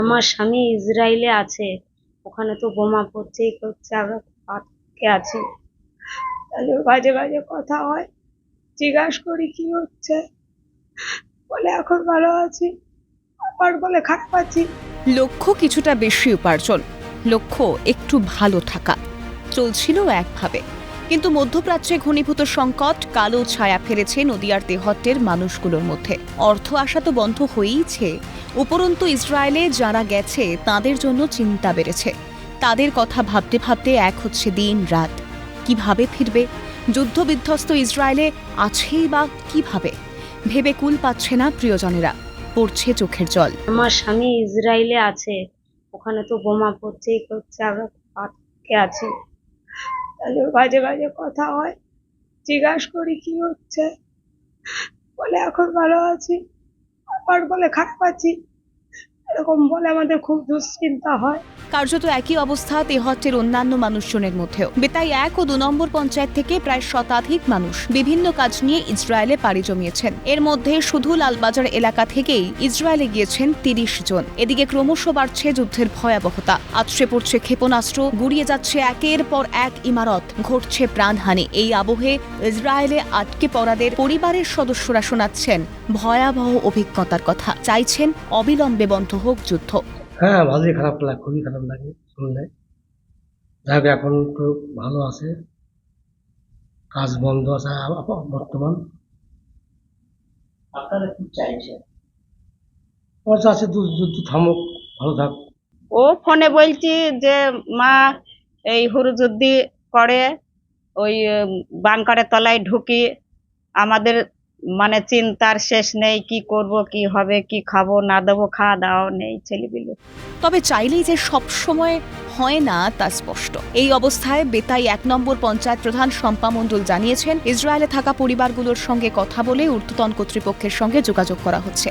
আমার স্বামী ইসরায়েলে আছে, ওখানে তো বোমা পড়ছেই করছে, আমরা আটকে আছি। তাহলে বাজে বাজে কথা হয়, জিজ্ঞাসা করি কি হচ্ছে, বলে এখন ভালো আছি, আবার বলে খারাপ আছি। লক্ষ্য কিছুটা বেশি উপার্জন, লক্ষ্য একটু ভালো থাকা, চলছিল একভাবে। কিন্তু মধ্যপ্রাচ্যে ঘনীভূত সংকট কালো ছায়া ফেলেছে নদিয়ার তেহট্টের মানুষগুলোর মধ্যে। অর্থ আসা তো বন্ধ হয়েইছে, উপরন্তু ইসরায়েলে যারা গেছে তাদের জন্য চিন্তা বেড়েছে। তাদের কথা ভাবতে ভাবতে এক হচ্ছে দিন রাত। কিভাবে ফিরবে? যুদ্ধবিধ্বস্ত ইসরায়েলে আছেই বা কিভাবে? ভেবে কুল পাচ্ছে না প্রিয়জনেরা, পড়ছে চোখের জল। আমার স্বামী ইসরায়েলে আছে, ওখানে তো বোমা পড়ছেই করছে, আমরা আটকে আছি। তাহলে বাজে বাজে কথা হয়, জিজ্ঞাসা করি কি হচ্ছে, বলে এখন ভালো আছি, আবার বলে খারাপ আছি। এরকম বলে আমাদের খুব দুশ্চিন্তা হয়। কার্যত একই অবস্থা তেহট্টের অন্যান্য মানুষজনের মধ্যেও। বেতাই 1 ও 2 নম্বর পঞ্চায়েত থেকে প্রায় শতাধিক মানুষ বিভিন্ন কাজ নিয়ে ইসরায়েলে পাড়ি জমিয়েছেন। এর মধ্যে শুধু লালবাজার এলাকা থেকেই ইসরায়েলে গিয়েছেন 30 জন। এদিকে ক্রমশ বাড়ছে যুদ্ধের ভয়াবহতা, আছড়ে পড়ছে ক্ষেপণাস্ত্র, গুড়িয়ে যাচ্ছে একের পর এক ইমারত, ঘটছে প্রাণহানি। এই আবহে ইসরায়েলে আটকে পড়াদের পরিবারের সদস্যরা শোনাচ্ছেন ভয়াবহ অভিজ্ঞতার কথা, চাইছেন অবিলম্বে বন্ধ হোক যুদ্ধ। হ্যাঁ, ভালোই খারাপ লাগে, খুবই খারাপ লাগে শুনলে। যাই হোক, এখন একটু ভালো আছে, কাজ বন্ধ আছে বর্তমান। আপনারা কি চাইছেন? আমার আছে যুদ্ধ থামুক, ভালো থাক। ও ফোনে বলছি যে মা এই হুরুযুদ্ধি করে ওই বাংকারের তলায় ঢুকি, আমাদের মানে চিন্তার শেষ নেই, কি করব, কি হবে, কি খাবো না দেবো, খাওয়া দাওয়া নেই ছেলেপিলে। তবে চাইলেই যে সব সময় হয় না তা স্পষ্ট। এই অবস্থায় বেতাই 1 নম্বর পঞ্চায়েত প্রধান শম্পা মণ্ডল জানিয়েছেন, ইসরায়েলে থাকা পরিবারগুলোর সঙ্গে কথা বলে ঊর্ধ্বতন কর্তৃপক্ষের সঙ্গে যোগাযোগ করা হচ্ছে।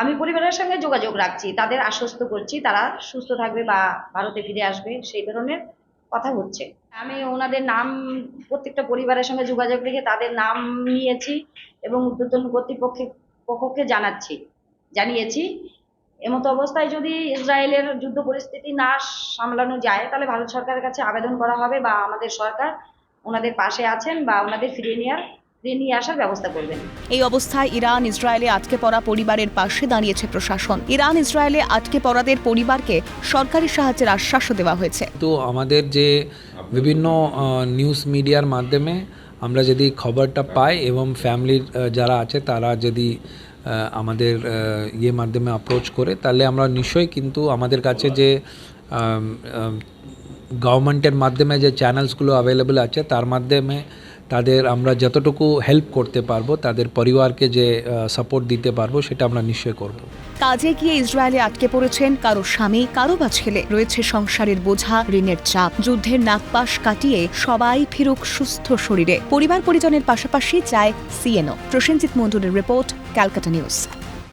আমি পরিবারের সঙ্গে যোগাযোগ রাখছি, তাদের আশ্বস্ত করছি তারা সুস্থ থাকবে বা ভারতে ফিরে আসবে, সেই ধরনের কথা হচ্ছে। আমি ওনাদের নাম, প্রত্যেকটা পরিবারের সঙ্গে যোগাযোগ রেখে তাদের নাম নিয়েছি এবং ঊর্ধ্বতন কর্তৃপক্ষকে জানিয়েছি। এমতো অবস্থায় যদি ইসরায়েলের যুদ্ধ পরিস্থিতি না সামলানো যায়, তাহলে ভারত সরকারের কাছে আবেদন করা হবে বা আমাদের সরকার ওনাদের পাশে আছেন বা ওনাদের ফিরিয়ে নিয়ে আসার ব্যবস্থা করবেন। এই অবস্থায় ইরান ইসরায়েলে আটকে পড়া পরিবারের পাশে দাঁড়িয়েছে প্রশাসন। ইরান ইসরায়েলে আটকে পড়াদের পরিবারকে সরকারি সাহায্যের আশ্বাসও দেওয়া হয়েছে। তো আমাদের যে বিভিন্ন নিউজ মিডিয়ার মাধ্যমে আমরা যদি খবরটা পাই এবং ফ্যামিলির যারা আছে তারা যদি আমাদের মাধ্যমে অ্যাপ্রোচ করে, তাহলে আমরা নিশ্চয়ই কিন্তু আমাদের কাছে যে গভর্নমেন্টের মাধ্যমে যে চ্যানেলসগুলো অ্যাভেলেবল আছে তার মাধ্যমে তাদের আমরা যতটুকু হেল্প করতে পারবো, তাদের পরিবারকে যে সাপোর্ট দিতে পারবো, সেটা আমরা নিশ্চয়ই করব। কাজে গিয়ে ইসরায়েলে আটকে পড়েছেন কারো স্বামী, কারো বা ছেলে। রয়েছে সংসারের বোঝা, ঋণের চাপ। যুদ্ধের নাগপাশ কাটিয়ে সবাই ফিরুক সুস্থ শরীরে। পরিবার পরিজনের পাশাপাশি চায় সিএনও। প্রসেনজিৎ মণ্ডলের রিপোর্ট, ক্যালকাটা নিউজ।